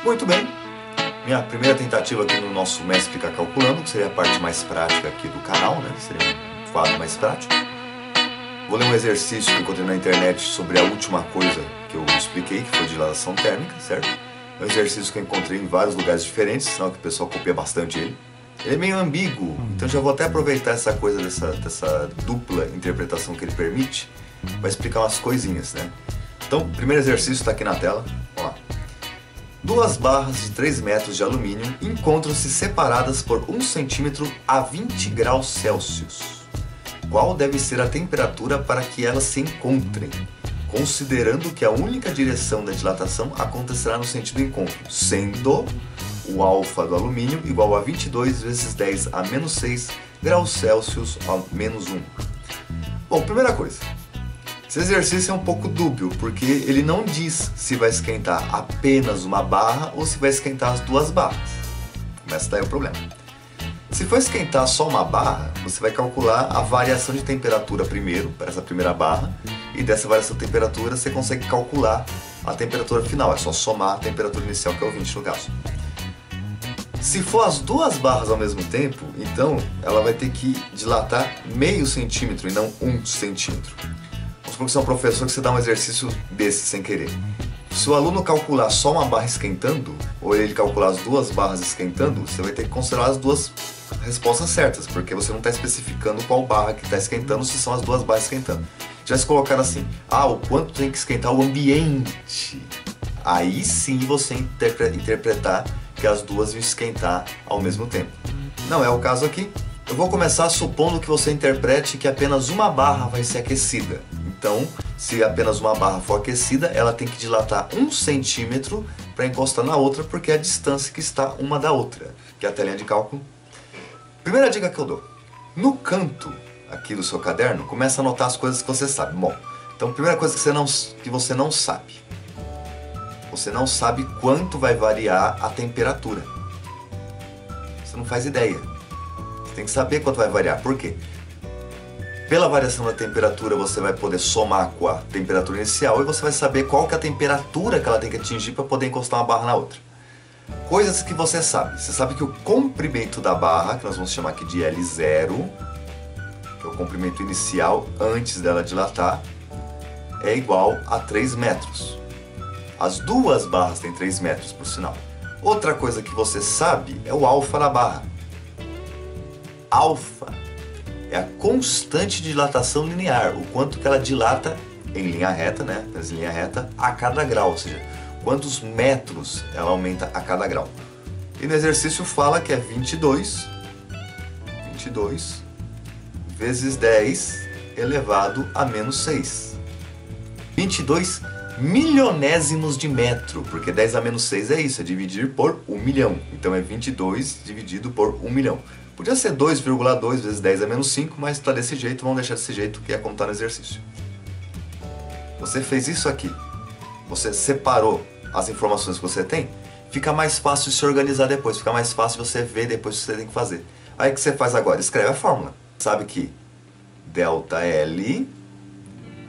Muito bem, minha primeira tentativa aqui no nosso Mestre Fica Calculando, que seria a parte mais prática aqui do canal, né? Seria um quadro mais prático. Vou ler um exercício que eu encontrei na internet sobre a última coisa que eu expliquei, que foi dilatação térmica, certo? É um exercício que eu encontrei em vários lugares diferentes, sinal que o pessoal copia bastante ele. Ele é meio ambíguo, então já vou até aproveitar essa coisa dessa dupla interpretação que ele permite para explicar umas coisinhas, né? Então, o primeiro exercício está aqui na tela, vamos lá. Duas barras de 3 metros de alumínio encontram-se separadas por 1 centímetro a 20 graus Celsius. Qual deve ser a temperatura para que elas se encontrem, considerando que a única direção da dilatação acontecerá no sentido encontro, sendo o alfa do alumínio igual a 22 vezes 10 a menos 6 graus Celsius a menos 1. Bom, primeira coisa, esse exercício é um pouco dúbio, porque ele não diz se vai esquentar apenas uma barra ou se vai esquentar as duas barras. Começa daí o problema. Se for esquentar só uma barra, você vai calcular a variação de temperatura primeiro, para essa primeira barra, e dessa variação de temperatura você consegue calcular a temperatura final, é só somar a temperatura inicial, que é o 20 no caso. Se for as duas barras ao mesmo tempo, então ela vai ter que dilatar meio centímetro e não 1 centímetro. Vamos supor que você é um professor que você dá um exercício desse sem querer. Se o aluno calcular só uma barra esquentando, ou ele calcular as duas barras esquentando, você vai ter que considerar as duas respostas certas, porque você não está especificando qual barra que está esquentando, se são as duas barras esquentando. Já se colocar assim, o quanto tem que esquentar o ambiente, aí sim você interpretar que as duas vão esquentar ao mesmo tempo. Não é o caso aqui. Eu vou começar supondo que você interprete que apenas uma barra vai ser aquecida. Então, se apenas uma barra for aquecida, ela tem que dilatar 1 centímetro para encostar na outra, porque é a distância que está uma da outra, que é a telinha de cálculo. Primeira dica que eu dou. No canto aqui do seu caderno, começa a anotar as coisas que você sabe. Bom, então a primeira coisa que você não sabe. Você não sabe quanto vai variar a temperatura. Você não faz ideia. Você tem que saber quanto vai variar. Por quê? Pela variação da temperatura você vai poder somar com a temperatura inicial e você vai saber qual que é a temperatura que ela tem que atingir para poder encostar uma barra na outra. Coisas que você sabe. Você sabe que o comprimento da barra, que nós vamos chamar aqui de L0, que é o comprimento inicial antes dela dilatar, é igual a 3 metros. As duas barras têm 3 metros, por sinal. Outra coisa que você sabe é o alfa da barra. Alfa é a constante de dilatação linear, o quanto que ela dilata em linha reta, né? Em linha reta, a cada grau, ou seja, quantos metros ela aumenta a cada grau. E no exercício fala que é 22 vezes 10 elevado a menos 6. 22 milionésimos de metro, porque 10 a menos 6 é isso, é dividir por 1 milhão. Então é 22 dividido por 1 milhão. Podia ser 2,2 vezes 10 a menos 5, mas está desse jeito, vamos deixar desse jeito, que é como está no exercício. Você fez isso aqui, você separou as informações que você tem, fica mais fácil de se organizar depois, fica mais fácil você ver depois o que você tem que fazer. Aí o que você faz agora? Escreve a fórmula. Sabe que ΔL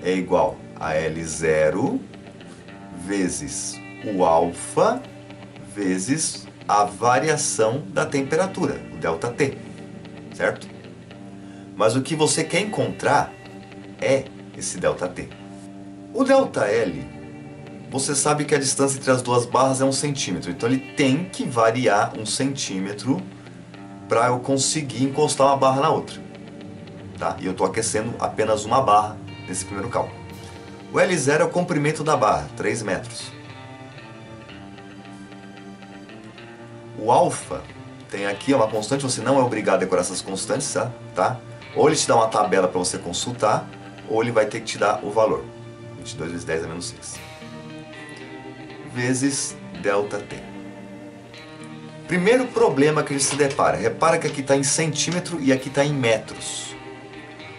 é igual a L0 vezes o alfa vezes a variação da temperatura, o ΔT, certo? Mas o que você quer encontrar é esse ΔT. O ΔL, você sabe que a distância entre as duas barras é 1 centímetro, então ele tem que variar 1 centímetro para eu conseguir encostar uma barra na outra. Tá? E eu estou aquecendo apenas uma barra nesse primeiro cálculo. O L0 é o comprimento da barra, 3 metros. O alfa tem aqui uma constante, você não é obrigado a decorar essas constantes, tá? Ou ele te dá uma tabela para você consultar, ou ele vai ter que te dar o valor. 22 vezes 10 a menos 6. Vezes ΔT. Primeiro problema que a gente se depara. Repara que aqui está em centímetro e aqui está em metros.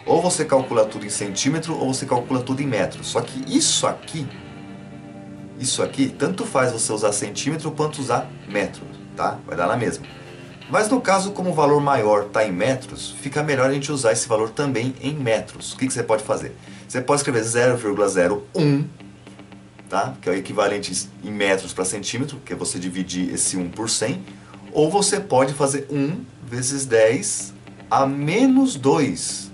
Ou você calcula tudo em centímetro ou você calcula tudo em metros. Só que isso aqui, tanto faz você usar centímetro quanto usar metro, tá? Vai dar na mesma. Mas no caso, como o valor maior está em metros, fica melhor a gente usar esse valor também em metros. O que você pode fazer? Você pode escrever 0,01 tá? Que é o equivalente em metros para centímetro, que é você dividir esse 1 por 100, ou você pode fazer 1 vezes 10 a menos 2.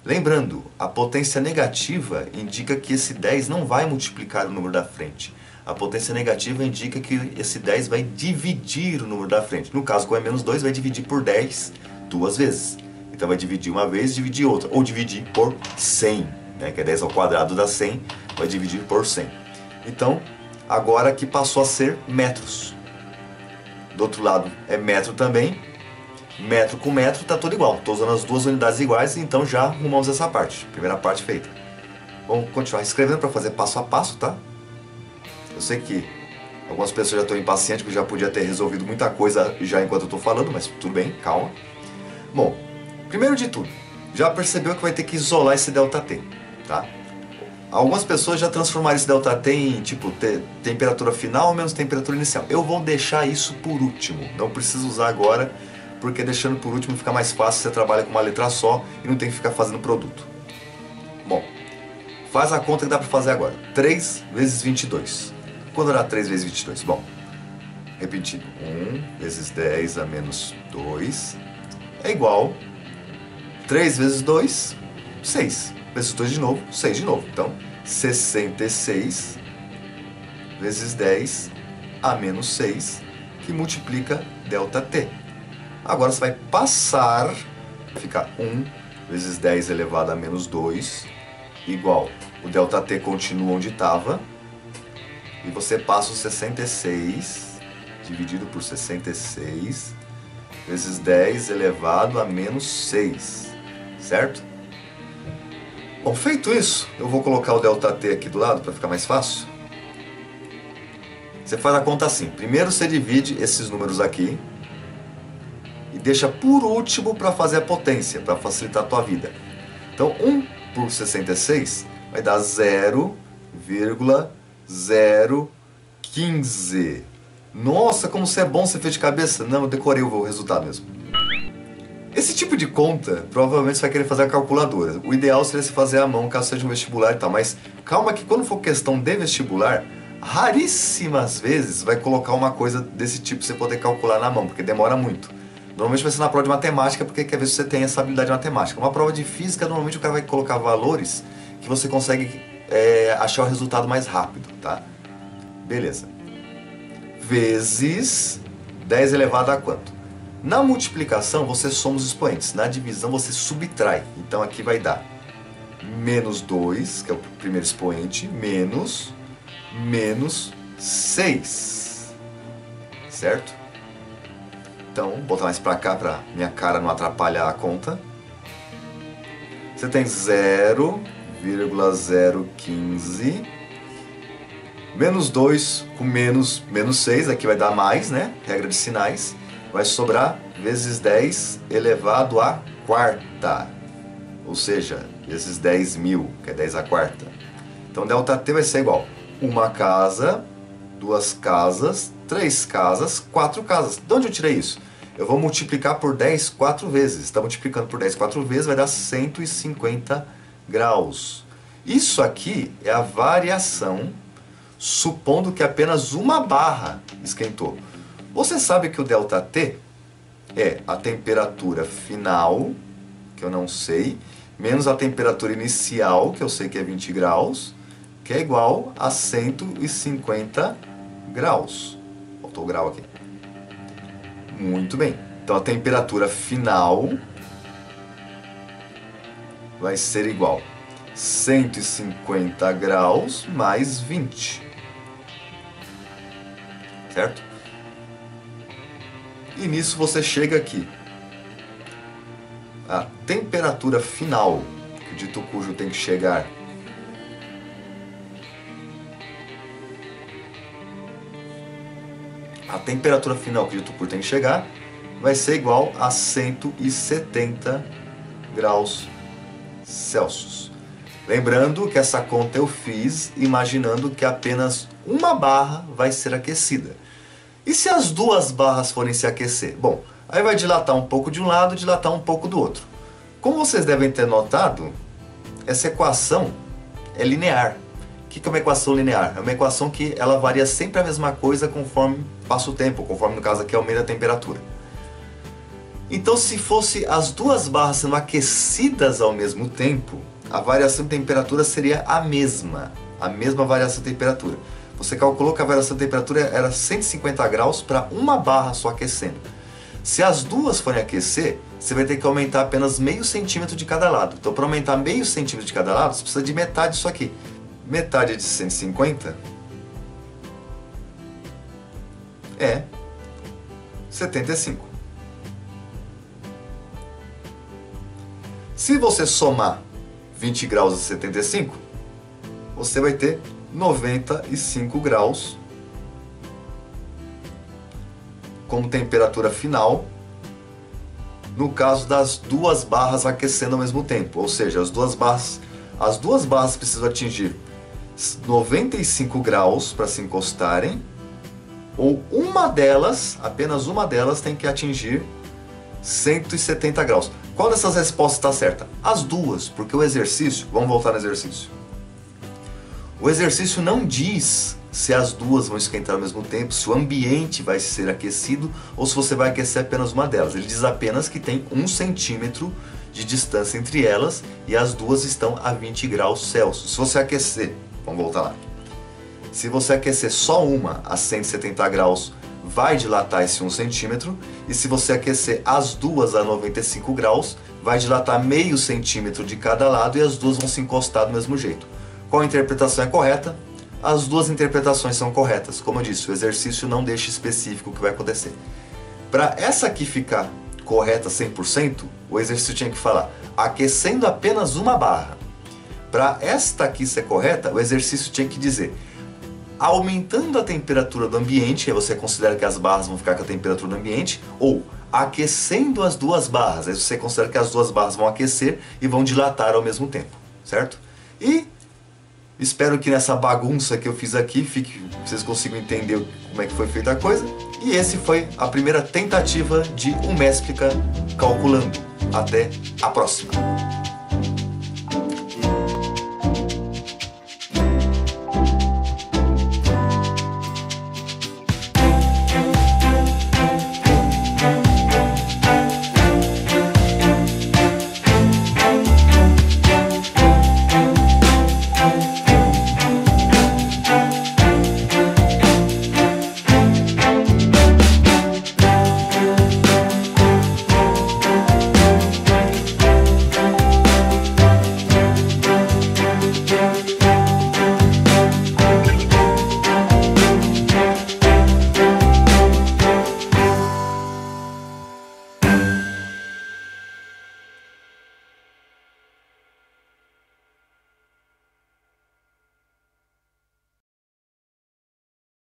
Lembrando, a potência negativa indica que esse 10 não vai multiplicar o número da frente. A potência negativa indica que esse 10 vai dividir o número da frente. No caso, com é menos 2, vai dividir por 10 duas vezes. Então vai dividir uma vez e dividir outra. Ou dividir por 100, né? Que é 10 ao quadrado dá 100, vai dividir por 100. Então, agora aqui passou a ser metros. Do outro lado é metro também. Metro com metro está tudo igual. Estou usando as duas unidades iguais, então já arrumamos essa parte. Primeira parte feita. Vamos continuar escrevendo para fazer passo a passo, tá? Eu sei que algumas pessoas já estão impacientes, que eu já podia ter resolvido muita coisa já enquanto eu estou falando, mas tudo bem, calma. Bom, primeiro de tudo, já percebeu que vai ter que isolar esse ΔT, tá? Algumas pessoas já transformaram esse ΔT em tipo temperatura final menos temperatura inicial. Eu vou deixar isso por último, não preciso usar agora, porque deixando por último fica mais fácil, você trabalha com uma letra só e não tem que ficar fazendo produto. Bom, faz a conta que dá para fazer agora. 3 vezes 22. Quando dá 3 vezes 22? Bom, repetindo. 1 vezes 10 a menos 2 é igual 3 vezes 2, 6. Vezes 2 de novo, 6 de novo. Então, 66 vezes 10 a menos 6, que multiplica ΔT. Agora você vai passar, ficar 1 vezes 10 elevado a menos 2, igual, o ΔT continua onde estava, e você passa o 66, dividido por 66, vezes 10 elevado a menos 6, certo? Bom, feito isso, eu vou colocar o ΔT aqui do lado para ficar mais fácil. Você faz a conta assim, primeiro você divide esses números aqui, e deixa por último para fazer a potência, para facilitar a tua vida. Então, 1 por 66 vai dar 0,015. Nossa, como você é bom, você fez de cabeça? Não, eu decorei o resultado mesmo. Esse tipo de conta, provavelmente você vai querer fazer a calculadora. O ideal seria se fazer à mão, caso seja um vestibular e tal. Mas calma que quando for questão de vestibular, raríssimas vezes vai colocar uma coisa desse tipo pra você poder calcular na mão, porque demora muito. Normalmente vai ser na prova de matemática, porque quer ver se você tem essa habilidade matemática. Uma prova de física, normalmente o cara vai colocar valores que você consegue achar o resultado mais rápido, tá? Beleza. Vezes 10 elevado a quanto? Na multiplicação, você soma os expoentes. Na divisão, você subtrai. Então, aqui vai dar menos 2, que é o primeiro expoente, menos 6. Certo? Então, vou botar mais pra cá para minha cara não atrapalhar a conta. Você tem 0,015 menos 2 com menos 6, aqui vai dar mais, né? Regra de sinais. Vai sobrar vezes 10 elevado à quarta. Ou seja, vezes 10.000, que é 10 à quarta. Então, ΔT vai ser igual uma casa, 2 casas, 3 casas, 4 casas. De onde eu tirei isso? Eu vou multiplicar por 10 4 vezes. Está multiplicando por 10 4 vezes, vai dar 150 graus. Isso aqui é a variação, supondo que apenas uma barra esquentou. Você sabe que o ΔT é a temperatura final, que eu não sei, menos a temperatura inicial, que eu sei que é 20 graus, que é igual a 150 graus. Faltou o grau aqui. Muito bem. Então a temperatura final vai ser igual a 150 graus mais 20. Certo? E nisso você chega aqui. A temperatura final que o dito cujo tem que chegar a temperatura final que o dito cujo tem que chegar vai ser igual a 170 graus Celsius. Lembrando que essa conta eu fiz imaginando que apenas uma barra vai ser aquecida. E se as duas barras forem se aquecer? Bom, aí vai dilatar um pouco de um lado e dilatar um pouco do outro. Como vocês devem ter notado, essa equação é linear. que é uma equação linear? É uma equação que ela varia sempre a mesma coisa conforme passa o tempo, conforme no caso aqui aumenta a temperatura. Então se fosse as duas barras sendo aquecidas ao mesmo tempo, a variação de temperatura seria a mesma variação de temperatura. Você calculou que a variação de temperatura era 150 graus para uma barra só aquecendo. Se as duas forem aquecer, você vai ter que aumentar apenas meio centímetro de cada lado. Então para aumentar meio centímetro de cada lado, você precisa de metade disso aqui. Metade de 150 é 75. Se você somar 20 graus a 75, você vai ter 95 graus como temperatura final, no caso das duas barras aquecendo ao mesmo tempo. Ou seja, as duas barras precisam atingir 95 graus para se encostarem, ou apenas uma delas tem que atingir 170 graus. Qual dessas respostas está certa? As duas, porque o exercício, vamos voltar no exercício. O exercício não diz se as duas vão esquentar ao mesmo tempo, se o ambiente vai ser aquecido ou se você vai aquecer apenas uma delas. Ele diz apenas que tem 1 centímetro de distância entre elas e as duas estão a 20 graus Celsius. Se você aquecer, vamos voltar lá. Se você aquecer só uma a 170 graus, vai dilatar esse 1 centímetro, e se você aquecer as duas a 95 graus, vai dilatar meio centímetro de cada lado e as duas vão se encostar do mesmo jeito. Qual interpretação é correta? As duas interpretações são corretas. Como eu disse, o exercício não deixa específico o que vai acontecer. Para essa aqui ficar correta 100%, o exercício tinha que falar aquecendo apenas uma barra. Para esta aqui ser correta, o exercício tinha que dizer aumentando a temperatura do ambiente, aí você considera que as barras vão ficar com a temperatura do ambiente, ou aquecendo as duas barras, aí você considera que as duas barras vão aquecer e vão dilatar ao mesmo tempo, certo? E espero que nessa bagunça que eu fiz aqui, vocês consigam entender como é que foi feita a coisa. E esse foi a primeira tentativa de Uma Explica Calculando. Até a próxima!